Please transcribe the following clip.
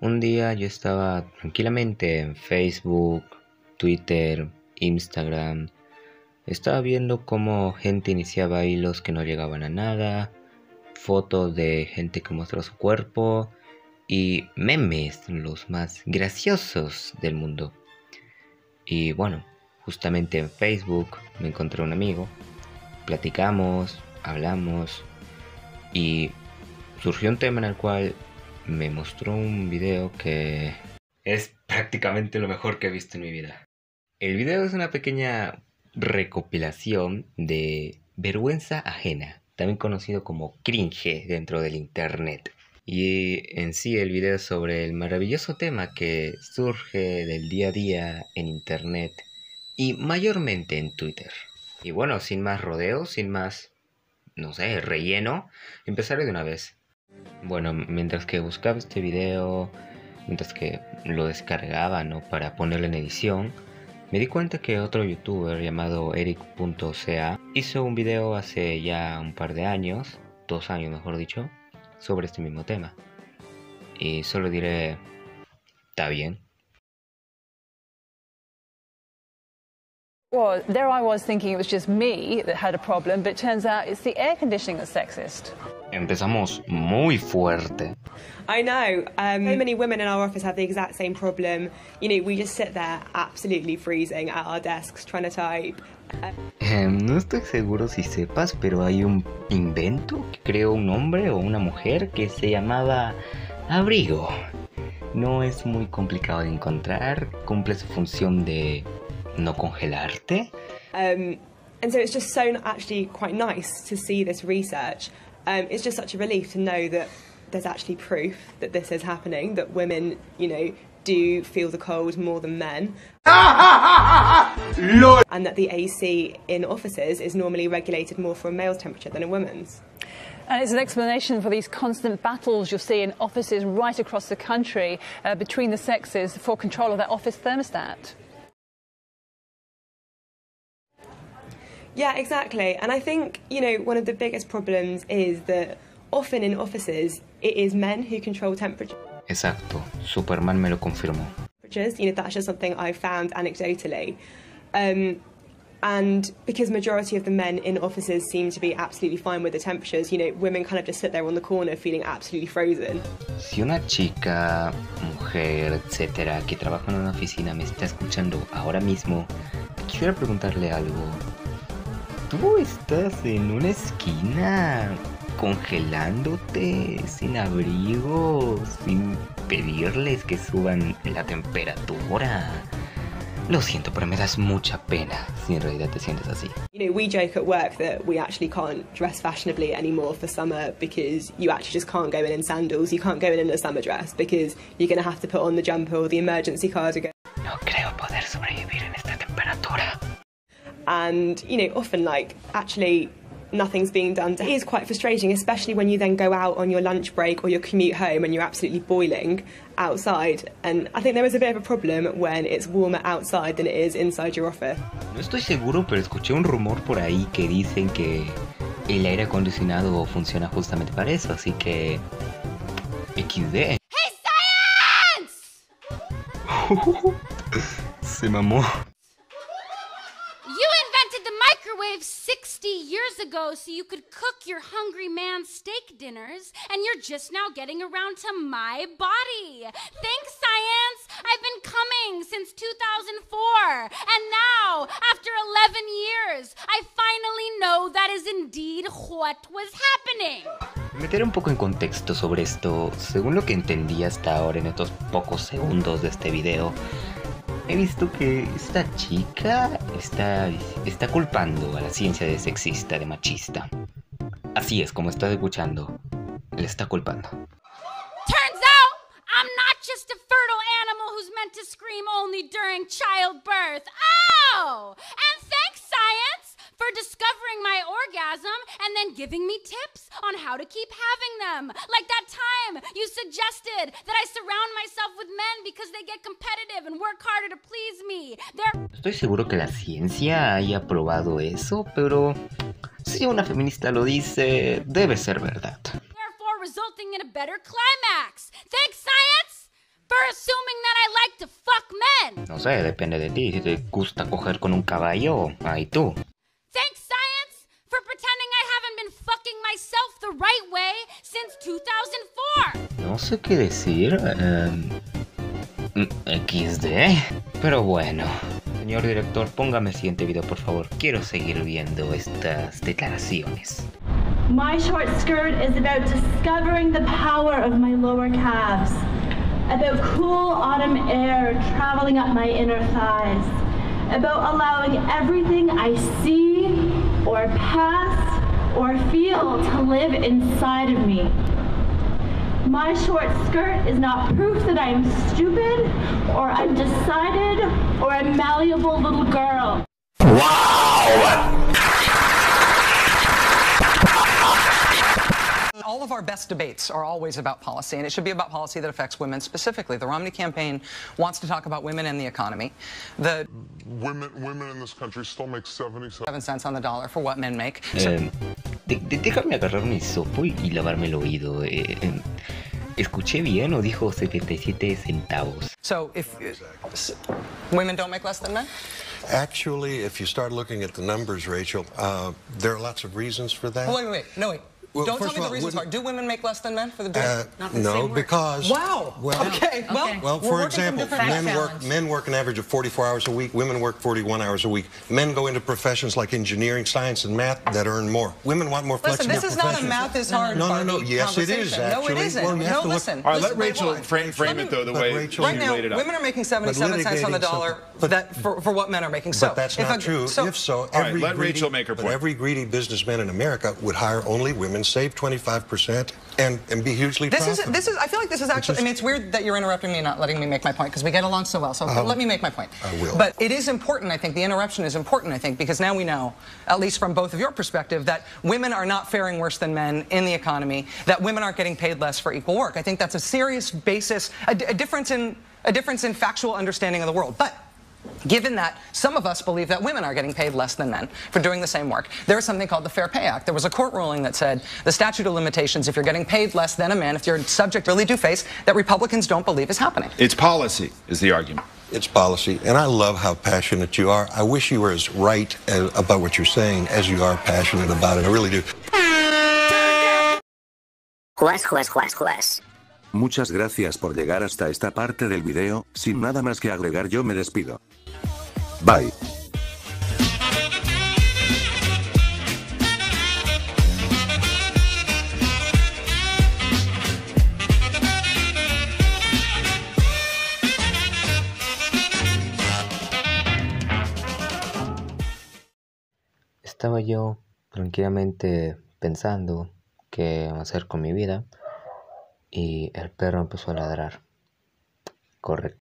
Un día yo estaba tranquilamente en Facebook, Twitter, Instagram. Estaba viendo cómo gente iniciaba hilos que no llegaban a nada, fotos de gente que mostró su cuerpo y memes los más graciosos del mundo. Y bueno, justamente en Facebook me encontré un amigo, platicamos, hablamos y surgió un tema en el cual me mostró un video que es prácticamente lo mejor que he visto en mi vida. El video es una pequeña recopilación de vergüenza ajena, también conocido como cringe dentro del internet. Y en sí el video es sobre el maravilloso tema que surge del día a día en internet y mayormente en Twitter. Y bueno, sin más rodeos, sin más, no sé, relleno, empezaré de una vez. Bueno, mientras que buscaba este video, mientras que lo descargaba, ¿no?, para ponerlo en edición, me di cuenta que otro youtuber llamado eric.ca hizo un video hace ya un par de años, 2 años mejor dicho, sobre este mismo tema. Y solo diré, está bien. Well, there I was thinking it was just me that had a problem, but it turns out it's the air conditioning that's sexist. Empezamos muy fuerte. I know. So many women in our office have the exact same problem. You know, we just sit there absolutely freezing at our desks trying to type. No estoy seguro si sepas, pero hay un invento que creó un hombre o una mujer que se llamaba abrigo. No es muy complicado de encontrar, cumple su función de no congelarte. And so it's just so actually quite nice to see this research. It's just such a relief to know that there's actually proof that this is happening, that women, you know, do feel the cold more than men. And that the AC in offices is normally regulated more for a male's temperature than a woman's. And it's an explanation for these constant battles you'll see in offices right across the country between the sexes for control of that office thermostat. Yeah, exactly. And I think, you know, one of the biggest problems is that often in offices, it is men who control temperature. Exacto, Superman me lo confirmó. You know, that's just something I've found anecdotally. And because majority of the men in offices seem to be absolutely fine with the temperatures, you know, women kind of just sit there on the corner feeling absolutely frozen. Si una chica, mujer, etcétera, que trabaja en una oficina me está escuchando ahora mismo, quisiera preguntarle algo. ¿Tú estás en una esquina congelándote, sin abrigo, sin pedirles que suban la temperatura? Lo siento, pero me das mucha pena si en realidad te sientes así. You know, we joke at work that we actually can't dress fashionably anymore for summer because you actually just can't go in sandals. You can't go in a summer dress because you're going to have to put on the jumper or the emergency cardigan. No creo poder sobrevivir en esta temperatura. And, you know, often, like, actually nothing's being done. It is quite frustrating, especially when you then go out on your lunch break or your commute home and you're absolutely boiling outside. And I think there is a bit of a problem when it's warmer outside than it is inside your office. No estoy seguro, pero escuché un rumor por ahí que dicen que el aire acondicionado funciona justamente para eso, así que... XD. ¡Hey, science! Se mamó. 60 years ago so you could cook your hungry man's steak dinners, and you're just now getting around to my body. Thanks, science! I've been coming since 2004, and now, after 11 years, I finally know that is indeed what was happening. Meter un poco en contexto sobre esto, según lo que entendí hasta ahora en estos pocos segundos de este video, he visto que esta chica está culpando a la ciencia de sexista, de machista. Así es, como estás escuchando, le está culpando. Turns out, I'm not just a fertile animal who's meant to scream only during childbirth. Oh! And thanks, science, for discovering my orgasm and then giving me tips on how to keep having them. Like that time you suggested that I surround myself with men because they get competitive and work harder to please me. Estoy seguro que la ciencia haya probado eso, pero si una feminista lo dice, debe ser verdad. Therefore, resulting in a better climax. Thanks, science, for assuming that I like to fuck men. No sé, depende de ti. Si te gusta coger con un caballo, ahí tú. Thanks, science, for pretending I haven't been fucking myself the right way since 2004. No sé qué decir. XD. Pero bueno. Señor director, póngame el siguiente video, por favor. Quiero seguir viendo estas declaraciones. My short skirt is about discovering the power of my lower calves, about cool autumn air traveling up my inner thighs, about allowing everything I see or pass or feel to live inside of me. My short skirt is not proof that I am stupid or undecided or a malleable little girl. All of our best debates are always about policy, and it should be about policy that affects women specifically. The Romney campaign wants to talk about women and the economy. The women in this country still make 77 cents on the dollar for what men make. Déjame agarrar mi hisopo y lavarme el oído. ¿Escuché bien o dijo 77 centavos? So if women don't make less than men? Actually, if you start looking at the numbers, Rachel, there are lots of reasons for that. Wait, no. Well, don't tell first me of the all, reasons are. Do women make less than men for the day? No, because... Wow! Well, Okay, well, for example, men work an average of 44 hours a week. Women work 41 hours a week. Men go into professions like engineering, science, and math that earn more. Women want more flexible Listen, this is professions. not a math is hard No. Yes, it is, actually. No, it isn't. Well, you have to look... listen. All right, let Rachel frame it, though, the way Rachel, Right she now, laid it out. women are making 77 cents on the dollar for what men are making. So, but that's not true. If so, let Rachel make her point. Every greedy businessman in America would hire only women, save 25%, and be hugely profitable. I feel like this is actually, I mean, it's weird that you're interrupting me and not letting me make my point, because we get along so well, so let me make my point. I will. But it is important, I think, the interruption is important, I think, because now we know, at least from both of your perspective, that women are not faring worse than men in the economy, that women aren't getting paid less for equal work. I think that's a serious basis, a difference in factual understanding of the world. But given that some of us believe that women are getting paid less than men for doing the same work, there is something called the Fair Pay Act. There was a court ruling that said the statute of limitations, if you're getting paid less than a man, if you're subject, really do face that Republicans don't believe is happening. It's policy, is the argument. It's policy, and I love how passionate you are. I wish you were as right about what you're saying as you are passionate about it. I really do. Juez. Muchas gracias por llegar hasta esta parte del video. Sin nada más que agregar, yo me despido. Bye. Estaba yo tranquilamente pensando qué hacer con mi vida y el perro empezó a ladrar. Correcto.